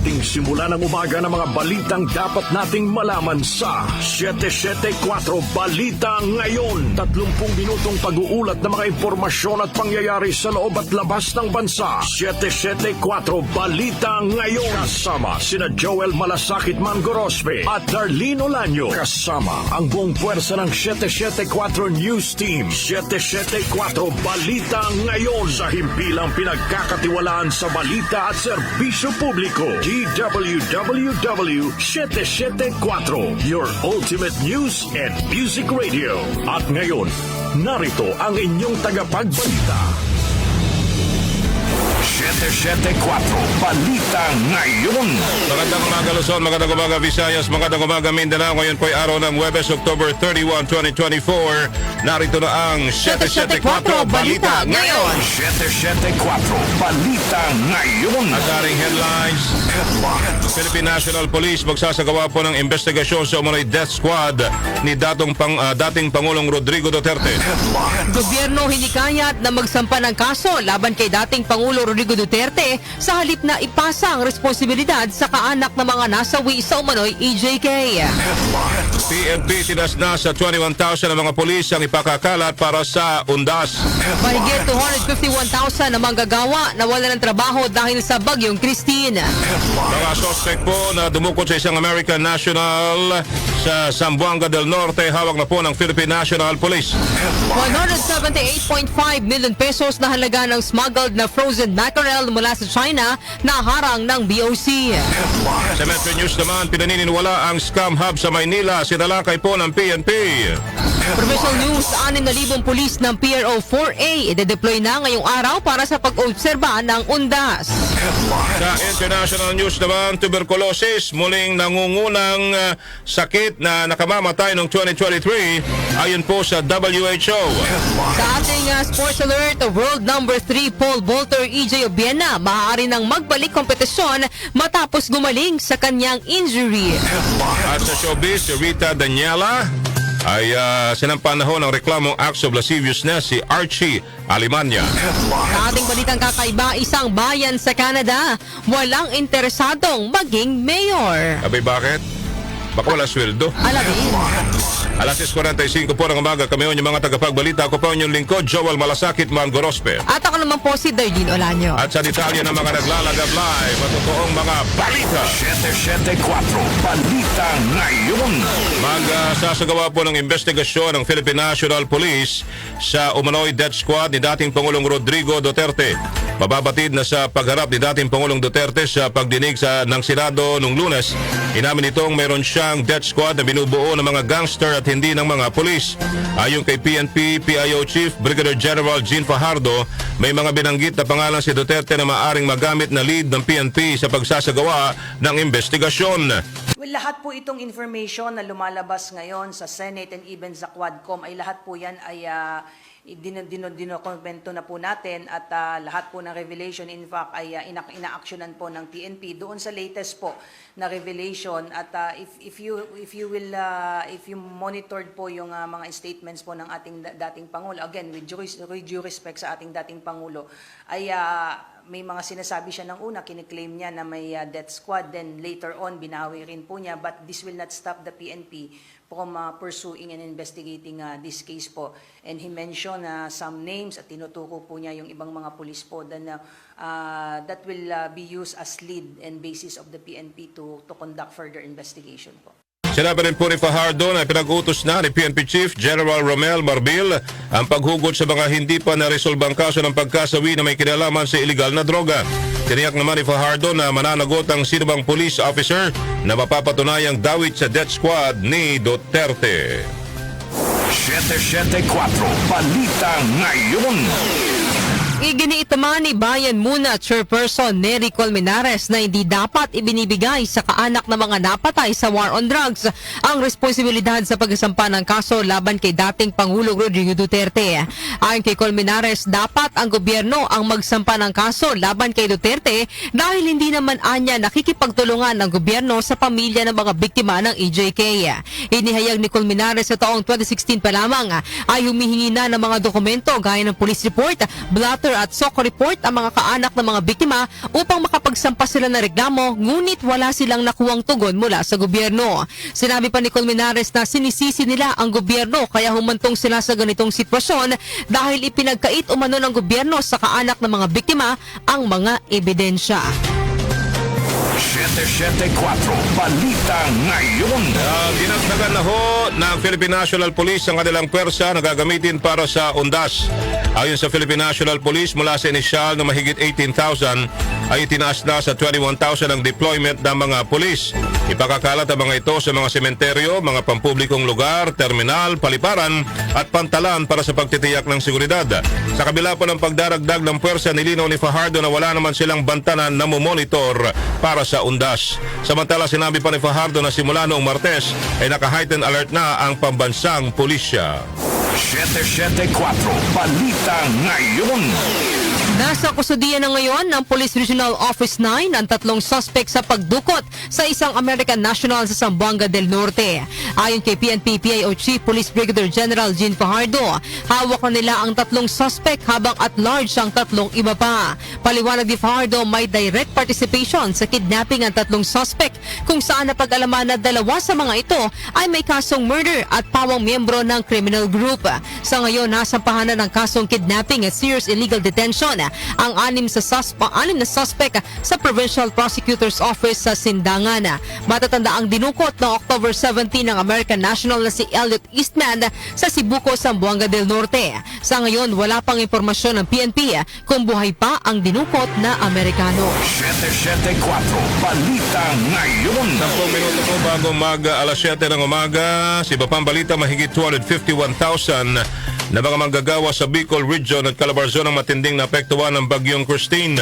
ating simula ng umaga ng mga balitang dapat nating malaman sa 774 Balita Ngayon. 30 minutong pag-uulat ng mga impormasyon at pangyayari sa loob at labas ng bansa. 774 Balita Ngayon. Kasama sina Joel Malasakit Mangorospe at Darlene Olanyo. Kasama ang buong puwersa ng 774 News Team. 774 Balita Ngayon. Sa himpilang pinagkakatiwalaan sa balita at serbisyo publiko. DWWW 774, your ultimate news and music radio. At ngayon, narito ang inyong tagapagbalita. 774 Balita Ngayon. Magandang umaga Luzon, magandang umaga Visayas, magandang umaga Mindanao. Ngayon po ay araw ng Huwebes, October 31, 2024. Narito na ang 774 Balita Ngayon. 774 Balita Ngayon. At aring headlines, Philippine National Police magsasagawa po ng investigasyon sa umunoy death squad ni dating Pangulong Rodrigo Duterte. Gobyerno hinikayat na magsampa ng kaso laban kay dating Pangulo Rodrigo Duterte sa halip na ipasa ang responsibilidad sa kaanak ng mga nasawi sa umano'y EJK. PNP tinas na sa 21,000 ng mga pulis ang ipakakalat para sa undas. Mahigit 251,000 na manggagawa na wala ng trabaho dahil sa bagyong Christine. Mga suspect po na dumukot sa isang American national sa Zamboanga del Norte, hawak na po ng Philippine National Police. 178.5 million pesos na halaga ng smuggled na frozen mackerel mula sa China na harang ng BOC. Sa Metro News naman, pinaniniwala ang scam hub sa Maynila, sinalakay po ng PNP. Provincial News, 6,000 pulis ng PRO 4A ide-deploy na ngayong araw para sa pag-obserba ng undas. Sa international news naman, tuberculosis, muling nangungunang sakit na nakamamatay noong 2023 ayon po sa WHO. Sa ating sports alert, world number 3 pole vaulter EJ Obiena maaari nang magbalik kompetisyon matapos gumaling sa kanyang injury. At sa showbiz, si Rita Daniela ay sinampanaho ng reklamong acts of lasciviousness si Archie Alimanya. Sa ating balitang kakaiba, isang bayan sa Canada walang interesadong maging mayor. Abay, bakit? Baka wala sweldo. Alamin. Alas 6:45 po ng umaga, kami yung mga tagapagbalita. Ako po ang inyong lingkod, Joel Malasakit Mangorospe. At ako naman po si Darlene Olanyo. At sa detalye ng mga naglalagab live, matotoong mga balita. 774 Balita Ngayon. Magsasagawa po ng investigasyon ng Philippine National Police sa umano'y death squad ni dating Pangulong Rodrigo Duterte. Mababatid na sa pagharap ni dating Pangulong Duterte sa pagdinig ng Senado noong Lunes, inamin nitong meron siyang death squad na binubuo ng mga gangster at hindi ng mga pulis. Ayon kay PNP PIO Chief Brigadier General Jean Fajardo, may mga binanggit na pangalan si Duterte na maaring magamit na lead ng PNP sa pagsasagawa ng investigasyon. Well, lahat po itong information na lumalabas ngayon sa Senate and even sa Quadcom ay lahat po yan ay dinokomento na po natin at lahat po ng revelation in fact ay ina-actionan po ng PNP doon sa latest po na revelation at if you monitored po yung mga statements po ng ating dating pangulo, again with due respect sa ating dating pangulo, ay may mga sinasabi siya ng una, kiniklaim niya na may death squad, then later on binawi rin po niya, but this will not stop the PNP from pursuing and investigating this case po. And he mentioned some names at tinutuko po niya yung ibang mga pulis po that will be used as lead and basis of the PNP to conduct further investigation po. Sinabi rin po ni Fajardo na pinag-utos na ni PNP Chief General Romel Marbil ang paghugot sa mga hindi pa naresolbang kaso ng pagkasawi na may kinalaman sa iligal na droga. Tiniyak naman ni Fajardo na mananagot ang sinubang police officer na mapapatunayang dawit sa death squad ni Duterte. 774 Balita Ngayon. Iginiit naman ni Bayan Muna Chairperson Nery Colmenares na hindi dapat ibinibigay sa kaanak ng mga napatay sa war on drugs ang responsibilidad sa pagsasampa ng kaso laban kay dating Pangulo Rodrigo Duterte. Ayon kay Colmenares, dapat ang gobyerno ang magsampa ng kaso laban kay Duterte dahil hindi naman anya nakikipagtulungan ng gobyerno sa pamilya ng mga biktima ng EJK. Inihayag ni Colmenares sa taong 2016 pa lamang ay humihingi na ng mga dokumento gaya ng police report, blatter at SOCO report ang mga kaanak ng mga biktima upang makapagsampa sila ng reklamo, ngunit wala silang nakuwang tugon mula sa gobyerno. Sinabi pa ni Colmenares na sinisisi nila ang gobyerno kaya humantong sila sa ganitong sitwasyon dahil ipinagkait umano ng gobyerno sa kaanak ng mga biktima ang mga ebidensya. 774 Balita Ngayon. Dinagdagan na ho ng Philippine National Police ang kanilang pwersa na gagamitin para sa undas. Ayon sa Philippine National Police, mula sa inisyal na mahigit 18,000 ay itinaas na sa 21,000 ang deployment ng mga pulis. Ipakakalat ang mga ito sa mga sementeryo, mga pampublikong lugar, terminal, paliparan at pantalan para sa pagtitiyak ng seguridad. Sa kabila po ng pagdaragdag ng pwersa, nilinaw ni Fajardo na wala naman silang bantanan na mumonitor para sa undas. Samantala, sinabi pa ni Fajardo na simula noong Martes ay naka-heightened alert na ang pambansang pulisya. 774 Balita Ngayon. Nasa kustudiya na ngayon ng Police Regional Office 9 ang 3 suspect sa pagdukot sa isang American national sa Zamboanga del Norte. Ayon kay PNP-PAO Chief Police Brigadier General Jean Fajardo, hawak na nila ang 3 suspect habang at large ang 3 iba pa. Paliwanag ni Fajardo, may direct participation sa kidnapping ang 3 suspect kung saan napag-alaman na 2 sa mga ito ay may kasong murder at pawang miyembro ng criminal group. Sa ngayon, nasampahan na ng kasong kidnapping at serious illegal detention ang 6 na suspect sa Provincial Prosecutor's Office sa Sindangan. Matatanda ang dinukot noong October 17 ng American national na si Elliot Eastman sa Sibuco, Zamboanga del Norte. Sa ngayon, wala pang impormasyon ng PNP kung buhay pa ang dinukot na Amerikano. 774 Balita Ngayon. 10 minuto po bago alas 7 ng umaga, sa iba pang balita, mahigit 251,000 na mga manggagawa sa Bicol Region at Calabarzon ang matinding naapektuhan ng bagyong Christine.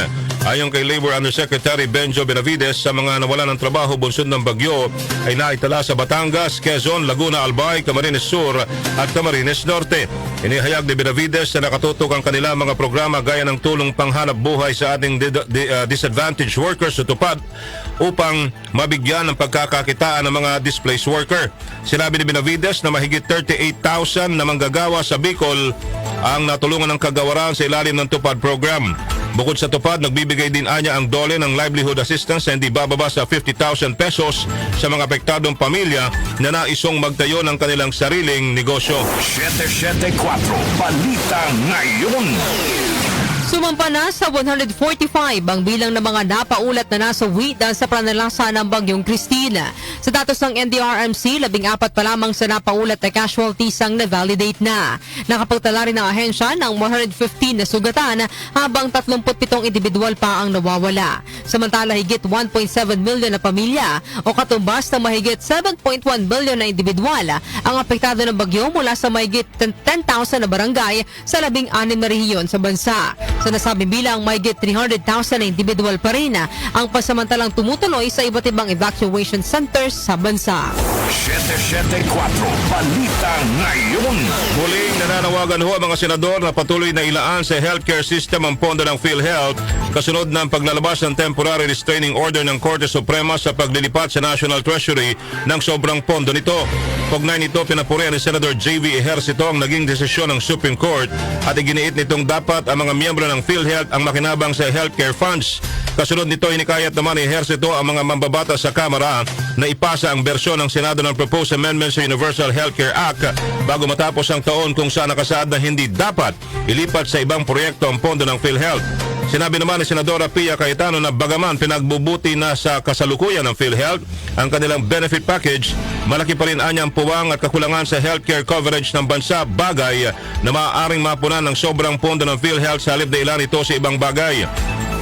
Ayon kay Labor Undersecretary Benjo Benavides, sa mga nawalan ng trabaho bunsod ng bagyo ay naitala sa Batangas, Quezon, Laguna, Albay, Camarines Sur at Camarines Norte. Inihayag ni Benavides na nakatutok ang kanila mga programa gaya ng tulong panghanap buhay sa ating disadvantaged workers sa tupad upang mabigyan ng pagkakakitaan ng mga displaced worker. Sinabi ni Benavides na mahigit 38,000 na manggagawa sa Bicol ang natulungan ng kagawaran sa ilalim ng tupad program. Bukod sa tupad, nagbibigay din anya ang DOLE ng livelihood assistance na hindi bababa sa 50,000 pesos sa mga apektadong pamilya na naisong magtayo ng kanilang sariling negosyo. 774 Balita Ngayon. Sumampa na sa 145 ang bilang ng mga napaulat na nasawi dahil sa panalasa ng bagyong Christine. Sa datos ng NDRMC, 14 pa lamang sa napaulat na casualties ang na-validate na. Nakapagtala rin ng ahensya ng 115 na sugatan habang 37 individual pa ang nawawala. Samantala, higit 1.7 million na pamilya o katumbas ng mahigit 7.1 billion na individual ang apektado ng bagyo mula sa mahigit 10,000 na barangay sa 16 na rehiyon sa bansa. Sa nasabing bilang, mahigit 300,000 na individual pa rin ang pasamantalang tumutuloy sa iba't ibang evacuation centers sa bansa. 774 Balita Ngayon. Muling nananawagan ho ang mga senador na patuloy na ilaan sa healthcare system ang pondo ng PhilHealth kasunod ng paglalabas ng temporary restraining order ng Korte Suprema sa paglilipat sa National Treasury ng sobrang pondo nito. Kaugnay nito, pinapurihan ni Senator J.V. Ejercito ang naging desisyon ng Supreme Court at iginiit nitong dapat ang mga miyembro ng PhilHealth ang makinabang sa healthcare funds. Kasunod nito, inikayat naman ni Ejercito ang mga mambabata sa Kamara na ipasa ang bersyon ng Senado ng Proposed Amendment sa Universal Healthcare Act bago matapos ang taon kung saan nakasaad na hindi dapat ilipat sa ibang proyekto ang pondo ng PhilHealth. Sinabi naman ni Senadora Pia Cayetano na bagaman pinagbubuti na sa kasalukuyan ng PhilHealth ang kanilang benefit package, malaki pa rin anyang puwang at kakulangan sa healthcare coverage ng bansa, bagay na maaaring mapunan ng sobrang pondo ng PhilHealth sa halip na ilan ito sa ibang bagay.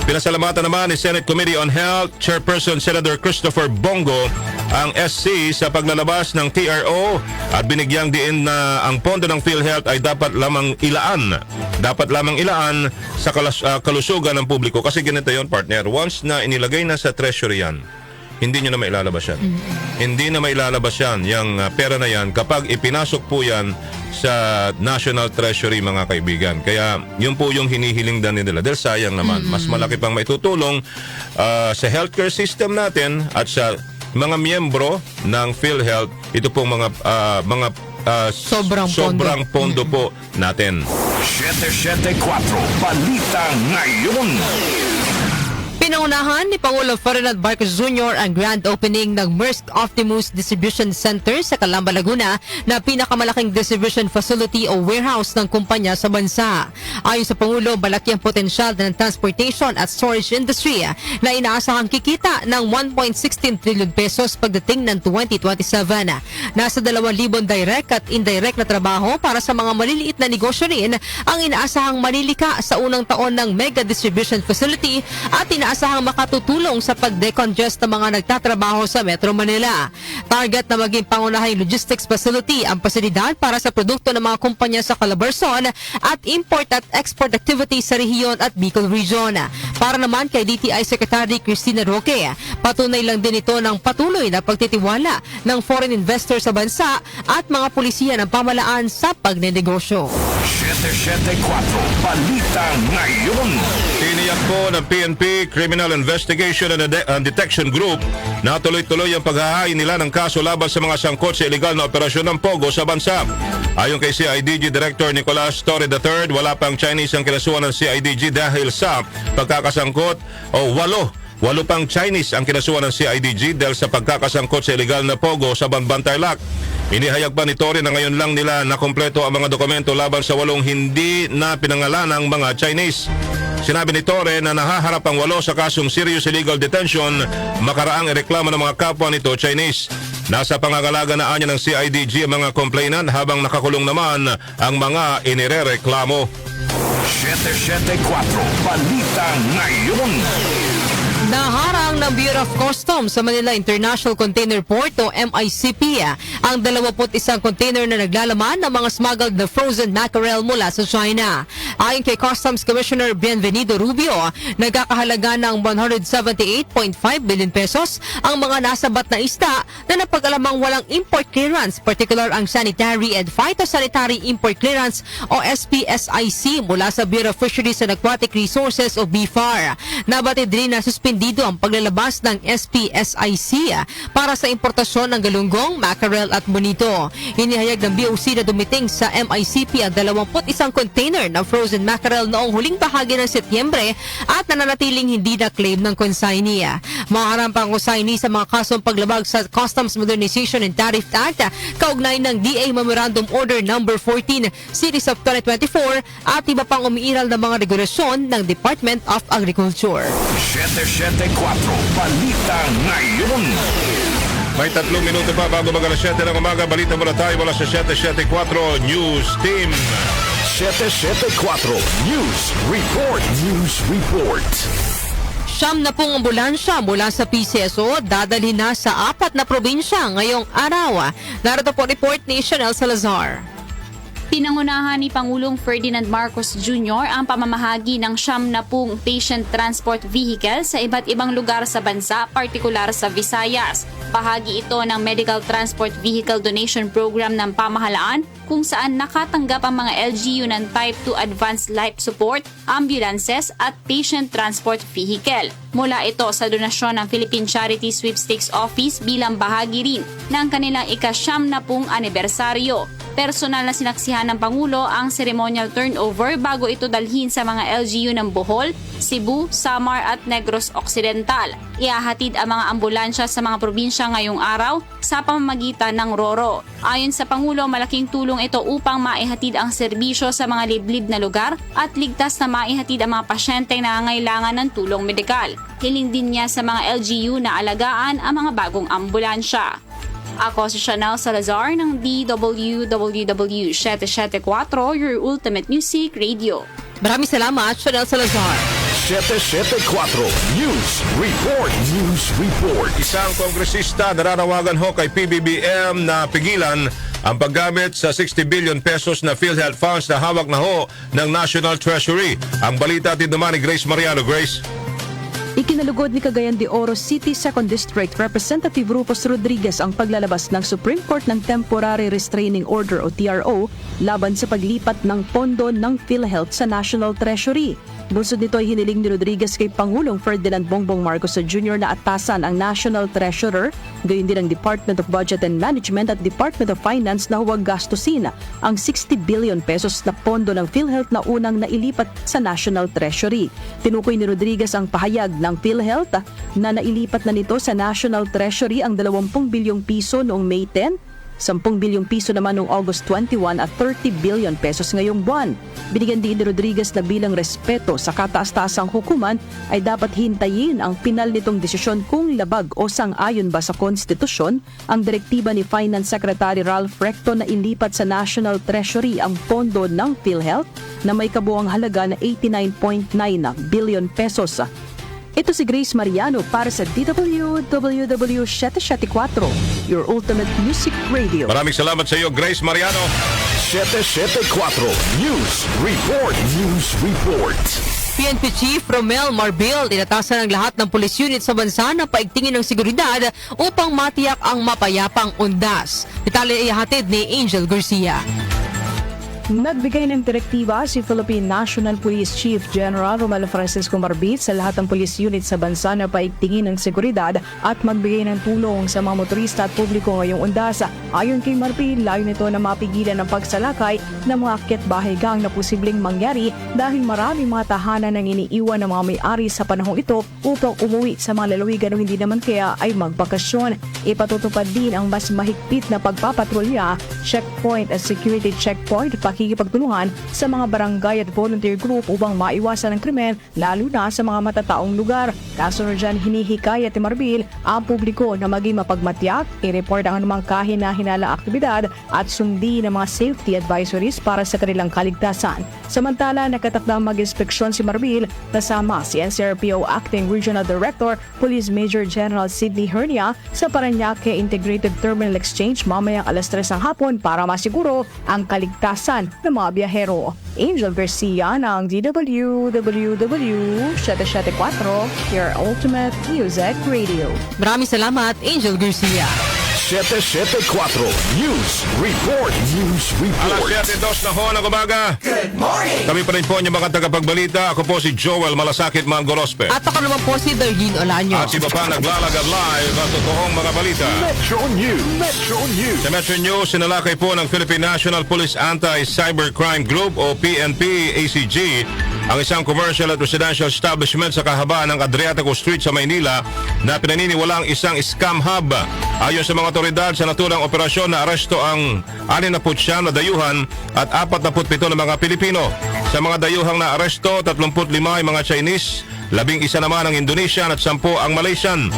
Pinasalamatan naman ni Senate Committee on Health Chairperson Senator Christopher Bongo ang SC sa paglalabas ng TRO at binigyang diin na ang pondo ng PhilHealth ay dapat lamang ilaan sa kalusugan ng publiko. Kasi ganito yon, partner, once na inilagay na sa treasury yan, hindi nyo na mailalabas yan. Hindi na mailalabas yan, yung pera na yan, kapag ipinasok po yan sa National Treasury, mga kaibigan. Kaya yun po yung hinihiling din nila. Dahil sayang naman, mas malaki pang maitutulong sa healthcare system natin at sa mga miyembro ng PhilHealth. Ito pong mga sobrang pondo po natin. 774 Balita Ngayon. Pinangunahan ni Pangulo Ferdinand Marcos Jr. ang grand opening ng Maersk Optimus Distribution Center sa Calamba, Laguna na pinakamalaking distribution facility o warehouse ng kumpanya sa bansa. Ayon sa Pangulo, malaki ang potensyal ng transportation at storage industry na inaasahang kikita ng 1.16 trillion pesos pagdating ng 2027. Nasa 2,000 direct at indirect na trabaho para sa mga maliliit na negosyo rin ang inaasahang manilika sa unang taon ng mega distribution facility at inaasahang makatutulong sa pag-decongest ng mga nagtatrabaho sa Metro Manila. Target na maging pangunahing logistics facility ang pasilidad para sa produkto ng mga kumpanya sa Calabarzon at import at export activities sa rehiyon at Bicol Region. Para naman kay DTI Secretary Cristina Roque, patunay lang din ito ng patuloy na pagtitiwala ng foreign investors sa bansa at mga pulisya ng pamalaan sa pagnenegosyo. 774 Balita Ngayon. Tiniyak po ng PNP Criminal Investigation and Detection Group na tuloy-tuloy ang paghahain nila ng kaso laban sa mga sangkot sa iligal na operasyon ng Pogo sa bansa. Ayon kay CIDG Director Nicolas Torre III, wala pang Chinese ang kinasuhan ng CIDG dahil sa pagkakasangkot Walo pang Chinese ang kinasuhan ng CIDG dahil sa pagkakasangkot sa iligal na Pogo sa Banban Tarlac. Inihayag pa ni Torre na ngayon lang nila nakompleto ang mga dokumento laban sa 8 hindi na pinangalanang mga Chinese. Sinabi ni Torre na nahaharap ang 8 sa kasong serious illegal detention makaraang ireklamo ng mga kapwa nito Chinese. Nasa pangangalaga na anya ng CIDG ang mga complainant habang nakakulong naman ang mga inirereklamo. 774 Balita Ngayon. Naharang ng Bureau of Customs sa Manila International Container Port o MICP ang 21 container na naglalaman ng mga smuggled na frozen mackerel mula sa China. Ayon kay Customs Commissioner Bienvenido Rubio, nagkakahalaga ng 178.5 billion pesos ang mga nasabat na isda na napag-alamang walang import clearance, particular ang Sanitary and Phytosanitary Import Clearance o SPSIC mula sa Bureau of Fisheries and Aquatic Resources o BFAR. Nabatid din na suspendido ang paglalabas ng SPSIC para sa importasyon ng galunggong, mackerel at bonito. Inihayag ng BOC na dumiting sa MICP ang 21 container ng frozen mackerel noong huling bahagi ng Setyembre at nananatiling hindi na-claim ng consignee. Maharap ang consignee sa mga kasong paglabag sa Customs Modernization and Tariff Act kaugnay ng DA Memorandum Order No. 14 Series of 2024 at iba pang umiiral na mga regulasyon ng Department of Agriculture. 774 Balita Ngayon. May 3 minuto pa bago mag-alas 7 ng umaga. Balita muna tayo mula sa 774 News Team. 774 News Report. News Report. 70 ambulansya mula sa PCSO dadalhin na sa 4 na probinsya ngayong araw. Narito po report ni Chanel Salazar. Pinangunahan ni Pangulong Ferdinand Marcos Jr. ang pamamahagi ng 70 patient transport vehicle sa iba't ibang lugar sa bansa, partikular sa Visayas. Bahagi ito ng Medical Transport Vehicle Donation Program ng pamahalaan kung saan nakatanggap ang mga LGU ng Type 2 Advanced Life Support, ambulances at patient transport vehicle. Mula ito sa donasyon ng Philippine Charity Sweepstakes Office bilang bahagi rin ng kanilang ika-70 anibersaryo. Personal na sinaksihan ng Pangulo ang ceremonial turnover bago ito dalhin sa mga LGU ng Bohol, Cebu, Samar at Negros Occidental. Ihahatid ang mga ambulansya sa mga probinsya ngayong araw sa pamamagitan ng RORO. Ayon sa Pangulo, malaking tulong ito upang maihatid ang serbisyo sa mga liblib na lugar at ligtas na maihatid ang mga pasyenteng nangangailangan ng tulong medikal. Hiling din niya sa mga LGU na alagaan ang mga bagong ambulansya. Ako si Chanel Salazar ng DWWW 774, your ultimate music radio. Maraming salamat, Chanel Salazar. 774 News Report. News Report. Isang kongresista naranawagan ho kay PBBM na pigilan ang paggamit sa 60 billion pesos na PhilHealth funds na hawak na ho ng National Treasury. Ang balita din naman ni Grace Mariano. Grace. Ikinalugod ni Cagayan de Oro City 2nd District Representative Rufus Rodriguez ang paglalabas ng Supreme Court ng Temporary Restraining Order o TRO laban sa paglipat ng pondo ng PhilHealth sa National Treasury. Bunsod nito ay hiniling ni Rodriguez kay Pangulong Ferdinand Bongbong Marcos Jr. na atasan ang National Treasurer Gayon din ang Department of Budget and Management at Department of Finance na huwag gastusin ang 60 billion pesos na pondo ng PhilHealth na unang nailipat sa National Treasury. Tinukoy ni Rodriguez ang pahayag ng PhilHealth na nailipat na nito sa National Treasury ang 20 bilyong piso noong May 10, 10 bilyong piso naman noong August 21 at 30 billion pesos ngayong buwan. Binigyan din ni Rodriguez na bilang respeto sa kataas-taasang hukuman ay dapat hintayin ang pinal nitong desisyon kung labag o sang-ayon ba sa konstitusyon ang direktiba ni Finance Secretary Ralph Recto na ilipat sa National Treasury ang pondo ng PhilHealth na may kabuuang halaga na 89.9 billion pesos. Ito si Grace Mariano para sa DWWW 774, your ultimate music radio. Maraming salamat sa iyo, Grace Mariano. 774 News Report. News Report. PNP Chief Romel Marbil inatasan ng lahat ng police unit sa bansa na paigtingin ng seguridad upang matiyak ang mapayapang undas. Detalye ay ihatid ni Angel Garcia. Nagbigay ng direktiba si Philippine National Police Chief General Romel Francisco Marbit sa lahat ng police unit sa bansa na paigtingin ng seguridad at magbigay ng tulong sa mga motorista at publiko ngayong undas. Ayon kay Marbit, layo nito na mapigilan ang pagsalakay ng mga akyat-bahay gang na posibleng mangyari dahil maraming mga tahanan ang iniiwan ng mga may-ari sa panahong ito upang umuwi sa mga lalawigan o hindi naman kaya ay magbakasyon. Ipatutupad din ang mas mahigpit na pagpapatrolya, checkpoint at security checkpoint at pakikipagtulungan sa mga barangay at volunteer group upang maiwasan ang krimen lalo na sa mga matataong lugar. Kasunod dyan, hinihikayat ni Marbil ang publiko na maging mapagmatyak, i-report ang anumang kahina-hinalang aktibidad at sundin ang mga safety advisories para sa kanilang kaligtasan. Samantala, nakatakdang mag-inspeksyon si Marbil kasama si NCRPO Acting Regional Director Police Major General Sidney Hernia sa Parañaque Integrated Terminal Exchange mamayang alas 3 ng hapon para masiguro ang kaligtasan ng mga biyahero. Angel Garcia ng DWWW 774, your ultimate music radio. Maraming salamat, Angel Garcia. 774 News Report. News Alas Report. 7:02 na ho ng umaga. Good morning! Kami pa rin po niyo mga tagapagbalita. Ako po si Joel Malasakit Mangorospe. At ako naman po si Darlene Olanyo. At si Papa naglalagad live ang totoong mga balita. Metro News. Metro News. Sa Metro News, sinalakay po ng Philippine National Police Anti-Cybercrime Group o PNP-ACG ang isang commercial at residential establishment sa kahabaan ng Adriatico Street sa Maynila na pinaniniwalaang isang scam hub. Ayon sa mga otoridad sa natulang operasyon na aresto ang 69 na dayuhan at 47 na mga Pilipino. Sa mga dayuhang na aresto, 35 ay mga Chinese, 11 naman ang Indonesian at 10 ang Malaysian.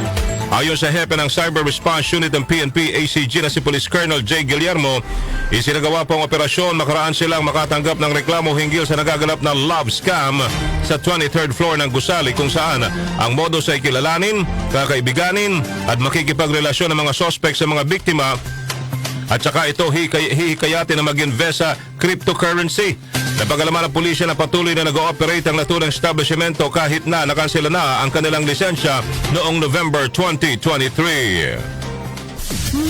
Ayon sa hepe ng Cyber Response Unit ng PNP-ACG na si Police Colonel J. Guillermo, isinagawa po ang operasyon makaraan silang makatanggap ng reklamo hinggil sa nagaganap na love scam sa 23rd floor ng Gusali kung saan ang modus ay kilalanin, kakaibiganin at makikipagrelasyon ng mga sospek sa mga biktima at saka ito hihikayatin na mag-invest sa cryptocurrency. Napagalaman ng pulisya na patuloy na nag-ooperate ang naturang establishmento kahit na nakansela na ang kanilang lisensya noong November 2023.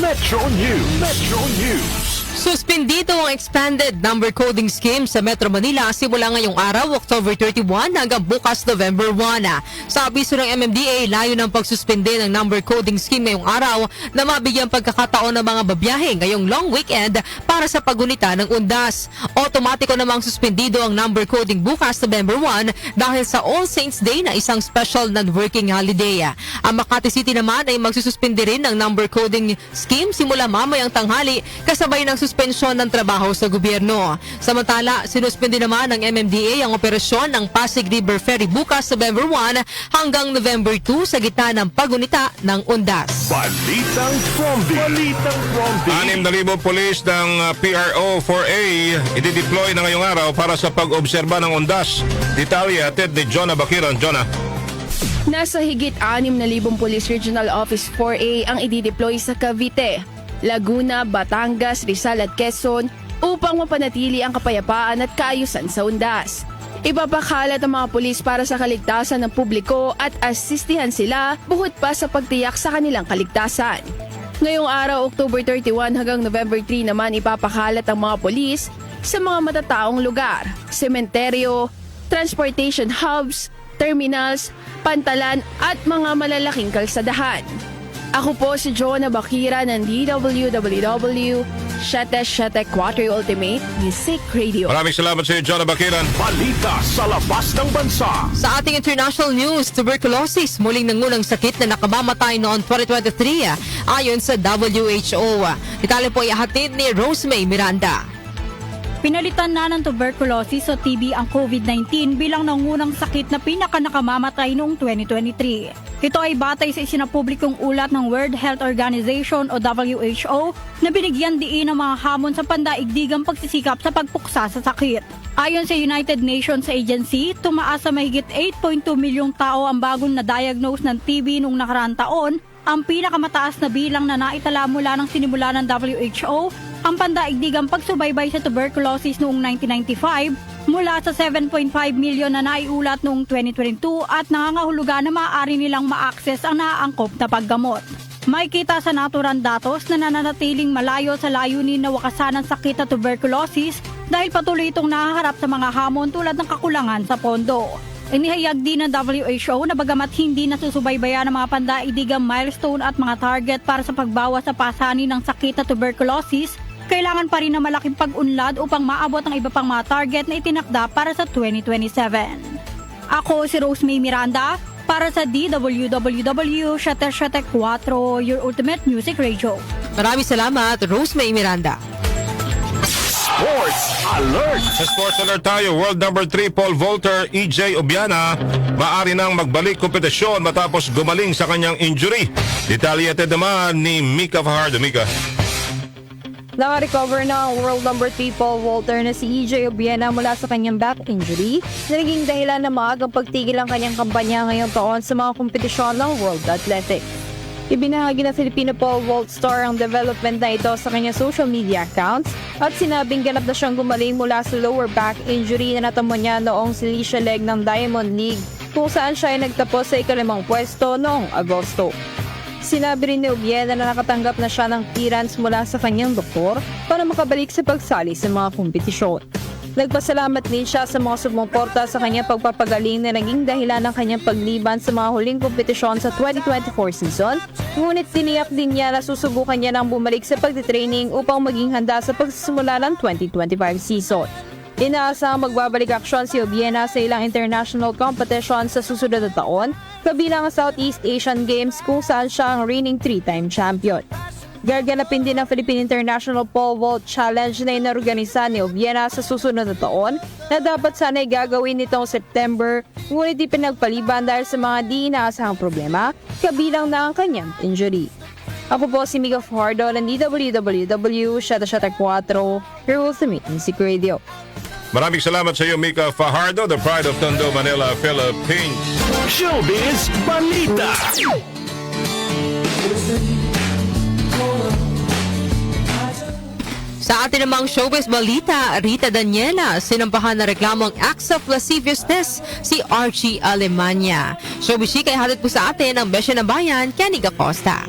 Metro News. Metro News. Suspendido ang expanded number coding scheme sa Metro Manila simula ngayong araw, October 31 hanggang bukas, November 1. Sa abiso ng MMDA, layo ng pagsuspende ng number coding scheme ngayong araw na mabigyan pagkakataon ng mga babiyahe ngayong long weekend para sa pagunita ng undas. Otomatiko namang suspendido ang number coding bukas, November 1 dahil sa All Saints Day na isang special non-working holiday. Ang Makati City naman ay magsususpende rin ng number coding scheme simula mamayang tanghali kasabay ng suspensyon ng trabaho sa gobyerno. Samantala, sinuspende naman ng MMDA ang operasyon ng Pasig River Ferry bukas November 1 hanggang November 2 sa gitna ng pagunita ng undas. Balitang Fromby. Balitang Fromby. 6,000 polis ng PRO 4A i-deploy na ngayong araw para sa pag-obserba ng undas. Detalye atid ni Jonah Bakiran. Jonah. Nasa higit 6,000 Police Regional Office 4A ang i-deploy sa Cavite, Laguna, Batangas, Rizal at Quezon upang mapanatili ang kapayapaan at kaayusan sa undas. Ipapakalat ang mga pulis para sa kaligtasan ng publiko at asistihan sila bukod pa sa pagtiyak sa kanilang kaligtasan. Ngayong araw, October 31 hanggang November 3 naman ipapakalat ang mga pulis sa mga matataong lugar, sementeryo, transportation hubs, terminals, pantalan at mga malalaking kalsadahan. Ako po si Jonah Bakira ng DWWW 774 Ultimate Music Radio. Maraming salamat sa iyo, John Abakiran. Balita sa labas ng bansa. Sa ating international news, tuberculosis muling nangunang sakit na nakamamatay noong 2023 ayon sa WHO. Detalye po ihatid ni Rosemay Miranda. Pinalitan na ng tuberculosis o TB ang COVID-19 bilang nangunang sakit na pinakanakamamatay noong 2023. Ito ay batay sa isinapublikong ulat ng World Health Organization o WHO na binigyan diin ng mga hamon sa pandaigdigang pagsisikap sa pagpuksa sa sakit. Ayon sa United Nations Agency, tumaas sa mahigit 8.2 milyong tao ang bagong na-diagnose ng TB noong nakaraang taon, ang pinakamataas na bilang na naitala mula ng sinimula ng WHO ang pandaigdigang pagsubaybay sa tuberculosis noong 1995 mula sa 7.5 milyon na naiulat noong 2022 at nangangahulugan na maaari nilang ma-access ang naaangkop na paggamot. Makikita sa naturang datos na nananatiling malayo sa layunin na wakasan ang sakit na tuberculosis dahil patuloy itong nahaharap sa mga hamon tulad ng kakulangan sa pondo. Inihayag din ng WHO na bagamat hindi nasusubaybayan ang mga pandaigdigang milestone at mga target para sa pagbawas sa pasanin ng sakit na tuberculosis, kailangan pa rin na malaking pag-unlad upang maabot ang iba pang mga target na itinakda para sa 2027. Ako si Rosemay Miranda para sa DWWW 774, your ultimate music radio. Maraming salamat, Rosemay Miranda. Sports Alert! Sa Sports Alert tayo, world number 3 Paul Volter, EJ Obiana, maaari nang magbalik kompetisyon matapos gumaling sa kanyang injury. Detalyated naman ni Mika Fajardo. Mika. Naka-recover na ang world number 3 Paul Volter na si EJ Obiena mula sa kanyang back injury na naging dahilan na maagang pagtigil ang kanyang kampanya ngayong taon sa mga kompetisyon ng World Athletics. Ibinahagi na Filipino pole vault star ang development na ito sa kanyang social media accounts at sinabing ganap na siyang gumaling mula sa lower back injury na natamo niya noong Silesia leg ng Diamond League kung saan siya ay nagtapos sa ika-5 pwesto noong Agosto. Sinabi rin ni Obiena na nakatanggap na siya ng clearance mula sa kanyang doktor para makabalik sa pagsali sa mga kompetisyon. Nagpasalamat din siya sa mga sumuporta sa kanyang pagpapagaling na naging dahilan ng kanyang pagliban sa mga huling kompetisyon sa 2024 season, ngunit tiniyak din niya na susubukan niya nang bumalik sa pagtitraining upang maging handa sa pagsisimula ng 2025 season. Inaasahang magbabalik aksyon si Obiena sa ilang international competition sa susunod na taon, kabilang ang Southeast Asian Games kung saan siya ang reigning 3-time champion. Gaganapin din ang Philippine International Pole Vault Challenge na inorganisa ni Obiena sa susunod na taon na dapat sana'y gagawin nitong September, ngunit ipinagpaliban dahil sa mga di inaasahang problema, kabilang na ang kanyang injury. Ako po si Mika Fajardo ng DWWW 774, your ultimate music radio. Maraming salamat sa iyo, Mika Fajardo, the pride of Tondo, Manila, Philippines. Showbiz Balita! Sa atin namang showbiz balita, Rita Daniela, sinampahan na reklamong acts of lasciviousness si Archie Alemania. Showbiz Chica, ihatid po sa atin ang Besya ng Bayan, Kenny Acosta.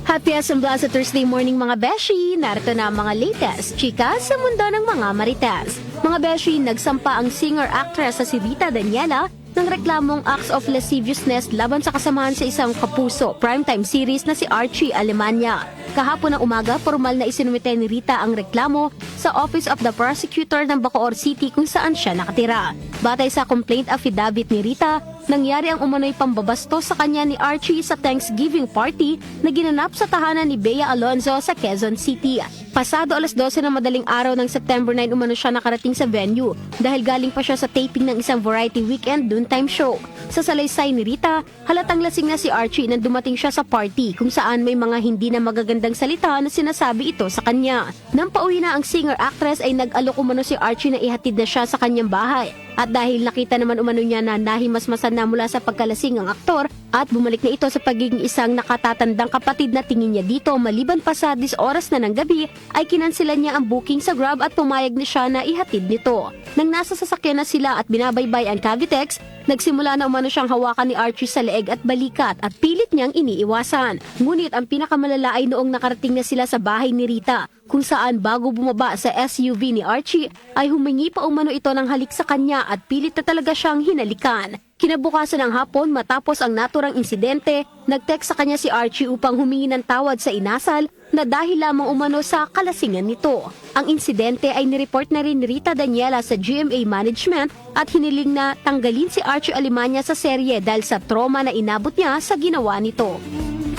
Happy Asambla sa Thursday morning mga Beshi! Narito na ang mga latest chika sa mundo ng mga marites. Mga Beshi, nagsampa ang singer-actress sa si Rita Daniela ng reklamong acts of lasciviousness laban sa kasamahan sa isang kapuso primetime series na si Archie Alemania. Kahapon ng umaga, formal na isinumite ni Rita ang reklamo sa Office of the Prosecutor ng Bacoor City kung saan siya nakatira. Batay sa complaint affidavit ni Rita, nangyari ang umano'y pambabastos sa kanya ni Archie sa Thanksgiving party na ginanap sa tahanan ni Bea Alonzo sa Quezon City. Pasado alas 12 ng madaling araw ng September 9 umano siya nakarating sa venue dahil galing pa siya sa taping ng isang variety weekend noontime show. Sa salaysay ni Rita, halatang lasing na si Archie nang dumating siya sa party kung saan may mga hindi na magagandang salita na sinasabi ito sa kanya. Nang pauwi na ang singer-actress ay nag-alok umano si Archie na ihatid na siya sa kanyang bahay. At dahil nakita naman umano niya na nahimasmasan na mula sa pagkalasing ang aktor at bumalik na ito sa pagiging isang nakatatandang kapatid na tingin niya dito maliban pa sa 10 oras na ng gabi ay kinansilan niya ang booking sa Grab at pumayag na siya na ihatid nito. Nang nasa sasakyan na sila at binabaybay ang Cavitex Nagsimula na umano siyang hawakan ni Archie sa leeg at balikat at pilit niyang iniiwasan. Ngunit ang pinakamalala ay noong nakarating na sila sa bahay ni Rita, kung saan bago bumaba sa SUV ni Archie ay humingi pa umano ito ng halik sa kanya at pilit na talaga siyang hinalikan. Kinabukasan ng hapon matapos ang naturang insidente, nag-text sa kanya si Archie upang humingi ng tawad sa inasal na dahil lamang umano sa kalasingan nito. Ang insidente ay nireport na rin ni Rita Daniela sa GMA Management at hiniling na tanggalin si Archie Alemania sa serye dahil sa trauma na inabot niya sa ginawa nito.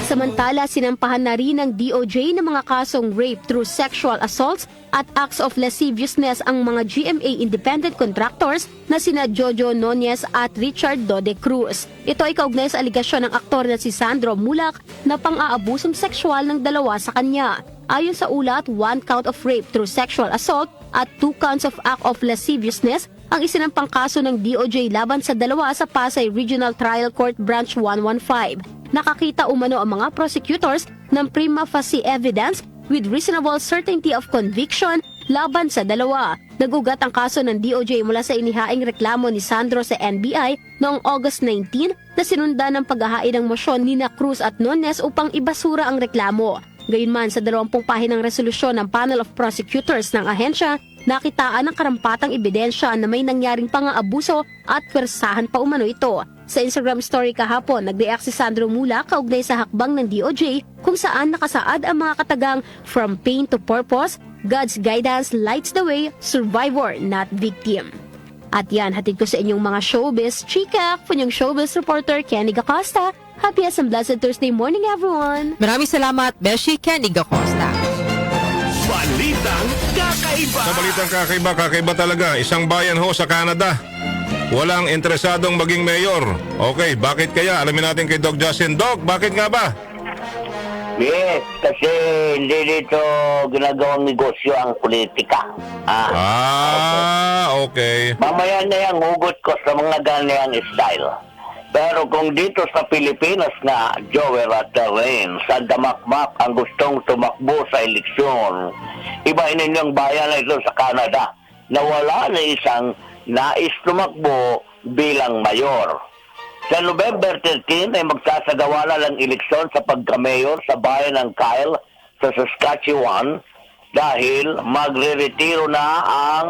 Samantala, sinampahan na rin ng DOJ ng mga kasong rape through sexual assaults at acts of lasciviousness ang mga GMA independent contractors na sina Jojo Nunez at Richard Dode Cruz. Ito ay kaugnay sa aligasyon ng aktor na si Sandro Mulak na pang-aabusong sexual ng dalawa sa kanya. Ayon sa ulat, 1 count of rape through sexual assault at 2 counts of act of lasciviousness ang isinampang kaso ng DOJ laban sa dalawa sa Pasay Regional Trial Court Branch 115. Nakakita umano ang mga prosecutors ng prima facie evidence with reasonable certainty of conviction laban sa dalawa. Nagugat ang kaso ng DOJ mula sa inihaing reklamo ni Sandro sa NBI noong August 19 na sinundan ng paghahain ng mosyon ni Cruz at Nunez upang ibasura ang reklamo. Gayunman, sa 20 pahinang resolusyon ng panel of prosecutors ng ahensya, nakitaan ng karampatang ebidensya na may nangyaring pang-aabuso at pwersahan pa umano ito. Sa Instagram story kahapon, nag-react si Sandro Mulak kaugnay sa hakbang ng DOJ kung saan nakasaad ang mga katagang "From pain to purpose, God's guidance lights the way, survivor not victim." At yan, hatid ko sa inyong mga showbiz chika, punyong showbiz reporter Kenny Gacosta. Happy and blessed Thursday morning, everyone! Maraming salamat, Beshi Kenny Gacosta. Balitang kakaiba. Sa balitang kakaiba talaga, isang bayan ho sa Canada. Walang interesadong maging mayor. Okay, bakit kaya? Alamin natin kay Doc Justin. Doc, bakit nga ba? Yes, kasi hindi dito ginagawang negosyo ang politika. Okay. Mamaya na yung hugot ko sa mga ganyang style. Pero kung dito sa Pilipinas na Joel at Lorraine, sa damakmak ang gustong tumakbo sa eleksyon, ibahin ninyong bayan na ito sa Canada na wala na isang nais tumakbo bilang mayor. Sa November 13 ay magsasagawa na ng eleksyon sa pagka-mayor sa bayan ng Kyle sa Saskatchewan dahil magre-retiro na ang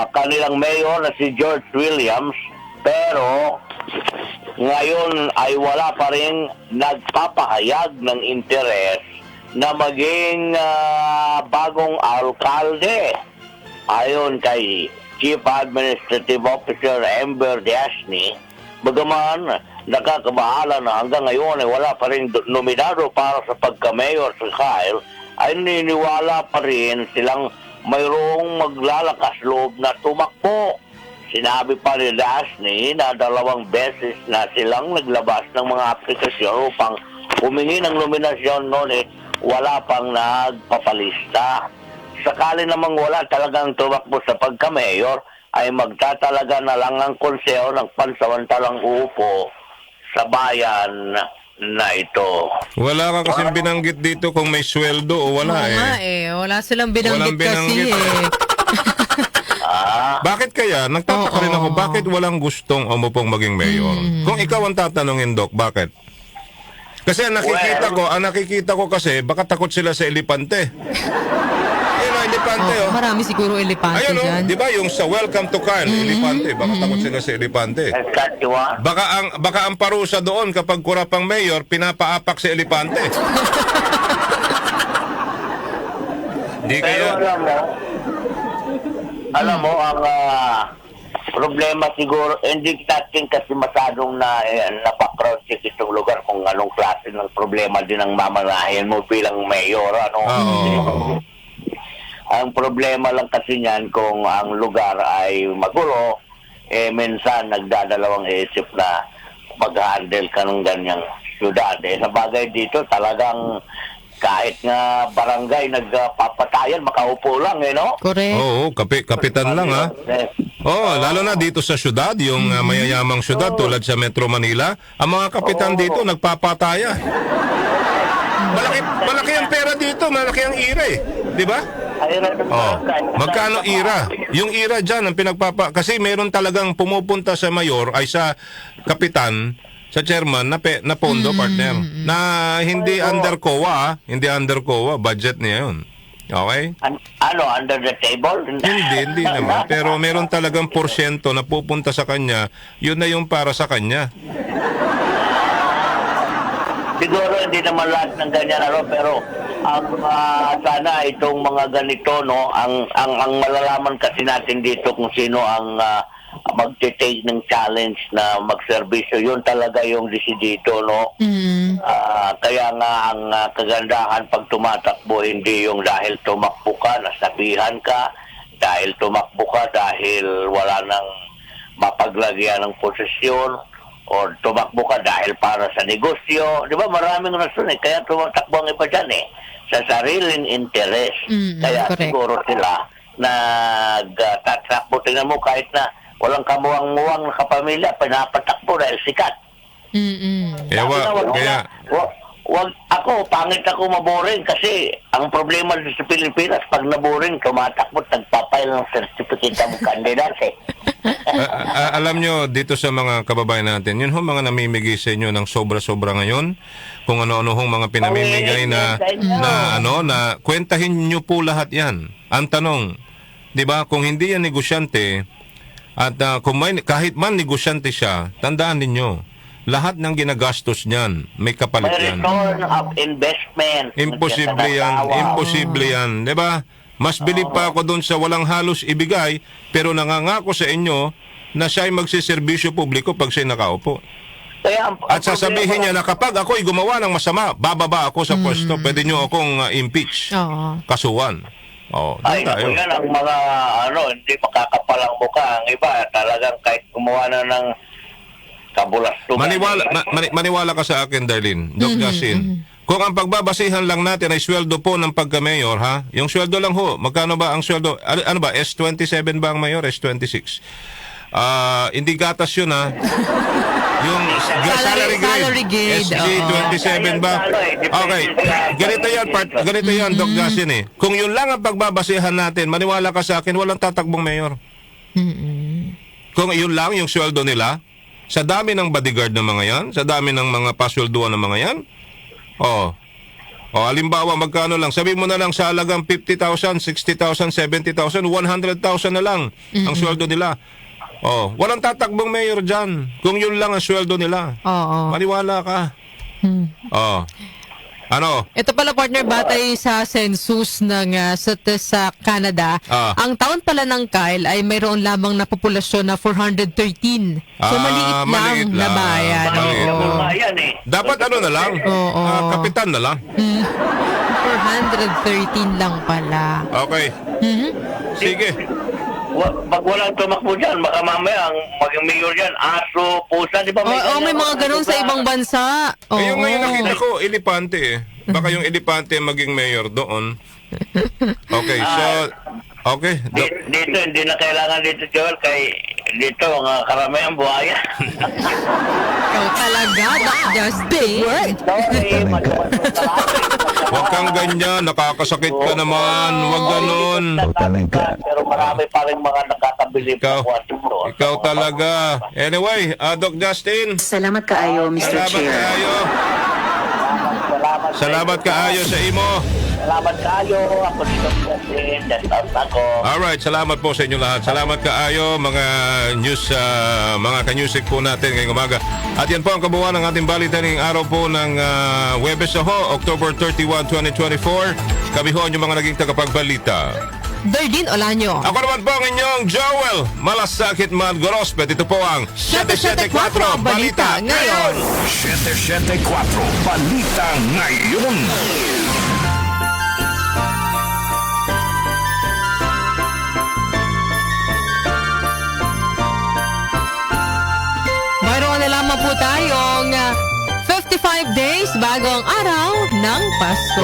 kanilang mayor na si George Williams, pero ngayon ay wala pa rin nagpapahayag ng interes na maging bagong alkalde. Ayon kay Chief Administrative Officer Amber Diasny, bagaman nakakabahala na hanggang ngayon ay wala pa rin nominado para sa pagka-mayor sa Kyle, ay niniwala pa rin silang mayroong maglalakas loob na tumakbo. Sinabi pa ni Diasny na 2 beses na silang naglabas ng mga aplikasyon upang humingi ng nominasyon, noon wala pang nagpapalista. Sakali namang wala talagang tumakbo sa pagka-mayor, ay magtatalaga na lang ang konseho ng pansamantalang uupo sa bayan na ito. Wala ka kasing binanggit dito kung may sweldo o wala Wala silang binanggit, Walang binanggit. Bakit kaya? Nagtataka rin ako, bakit walang gustong umupong maging mayor? Kung ikaw ang tatanungin, Doc, bakit? Kasi ang nakikita ko kasi, baka takot sila sa elepante. Elepante, Marami siguro elepante ayun, dyan. di ba yung sa Welcome to Kyle, elepante, baka takot sila sa elepante. Baka ang parusa doon kapag kurapang mayor, pinapaapak sa elepante. Di kaya. Alam mo, ang problema siguro, hindi natin kasi masadong napakross-check itong lugar kung anong klase ng problema din ang mamanahin mo bilang mayor. Ang problema lang kasi niyan kung ang lugar ay magulo, minsan nagdadalawang isip na mag-handle ka ng ganyang syudad. Sa bagay dito, talagang kahit nga barangay nagpapatayan, makaupo lang, no? Correct. Oo, kapitan lang, ha? Lalo na dito sa syudad, yung mayayamang syudad tulad sa Metro Manila, ang mga kapitan dito nagpapataya. Malaki ang pera dito, malaki ang ire, di ba? Magkano IRA? Yung IRA dyan, ang kasi meron talagang pumupunta sa mayor, ay sa kapitan, sa chairman, na pondo, partner. Na hindi under COA, budget niya yun. Okay? Under the table? Hindi naman. Pero meron talagang porsyento na pupunta sa kanya, yun na yung para sa kanya. Siguro hindi naman lahat ng ganyan, pero sana itong mga ganito, no, ang malalaman kasi natin dito kung sino ang magte-take ng challenge na magserbisyo, yun talaga yung desidido, no. Kaya nga ang kagandahan pag tumatakbo, hindi yung dahil tumakbo ka, nasabihan ka, dahil tumakbo ka dahil wala nang mapaglagyan ng posisyon, o tumakbo ka dahil para sa negosyo. Di ba? Maraming rason kaya tumatakbo ang iba dyan sa sariling interest. Kaya correct. siguro sila nagtatakbo. Tingnan mo, kahit na walang kamuwang-muwang na kapamilya, pinapatakbo dahil sikat. Pangit ako maboring kasi ang problema sa Pilipinas, pag naboring, tumatakbo, nagpapail ng certificate ng kandidat Alam nyo, dito sa mga kababayan natin, yun ho mga namimigay sa inyo ng sobra-sobra ngayon, kung ano-ano hong mga pinamimigay na kwentahin nyo po lahat yan. Ang tanong, di ba, kung hindi yan negosyante, at kahit man negosyante siya, tandaan ninyo, lahat ng ginagastos niyan, may kapalit yan. Return of investment. Imposible yan. Di ba? Mas bilib pa ako doon sa walang halos ibigay, pero nangangako sa inyo na siya'y magsiservisyo publiko pag siya'y nakaupo. At sasabihin niya na kapag ako'y gumawa ng masama, bababa ako sa pwesto, pwede nyo akong impeach. Kasuhan. Ay, tayo. yan ang mga, hindi makakapalang mukha. Ang iba, talagang kahit gumawa na ng kabulastugan. Maniwala ka sa akin, Darlene, Doc Justin. Kung ang pagbabasihan lang natin ay sweldo po ng pagka-mayor, ha? Yung sweldo lang ho, magkano ba ang sweldo? Ano ba? S27 ba ang mayor? S26? Hindi gatas yun, ha? Yung salary grade. SG27 ba? Okay. Ganito yan, Doc Justin, Kung yun lang ang pagbabasihan natin, maniwala ka sa akin, walang tatakbong mayor. Kung yun lang yung sweldo nila, sa dami ng bodyguard ng mga yan, sa dami ng mga pasweldoan ng mga yan, halimbawa, magkano lang? Sabi mo na lang sa halagang 50,000, 60,000, 70,000, 100,000 na lang ang sweldo nila. Walang tatakbong mayor dyan. Kung yun lang ang sweldo nila. Maniwala ka. Ano? Ito pala, partner, batay sa census ng sa Canada, ang taon pala ng Kyle ay mayroon lamang na populasyon na 413. So maliit lang na bayan. Dapat na lang? Kapitan na lang? 413 lang pala. Okay. Sige. Pag walang tumakbo dyan, baka mamaya ang maging mayor dyan, aso, pusa, di ba? May mga ganun sa ibang bansa. Yung ngayon nakita ko, elepante Baka yung elepante maging mayor doon. Okay, so... Okay. Dito, hindi na kailangan dito, Joel, kay dito, ang karamihan buhaya. Ikaw talaga, Justin. Huwag kang ganyan, nakakasakit ka naman. Huwag ganun. Pero marami pa rin mga nakakabilib na kwarto. Ikaw talaga. Anyway, Doc Justin. Salamat kaayo, Mr. Chair. Salamat kaayo sa imo. Salamat kaayo. Ako dito Justin. Ako. Alright, salamat po sa inyo lahat. Salamat kaayo mga news, mga ka-newsik po natin ngayong umaga. At yan po ang kabuuan ng ating balitaning araw po ng Huwebes October 31, 2024. Kami ho ang mga naging tagapagbalita. Darlene Olanyo. Ako naman po ang inyong Joel Malasakit Malgorospet. Ito po ang 774 Balita Ngayon. 774 Balita Ngayon. Mayroon na lamang po tayong 55 days bago ang araw ng Pasko.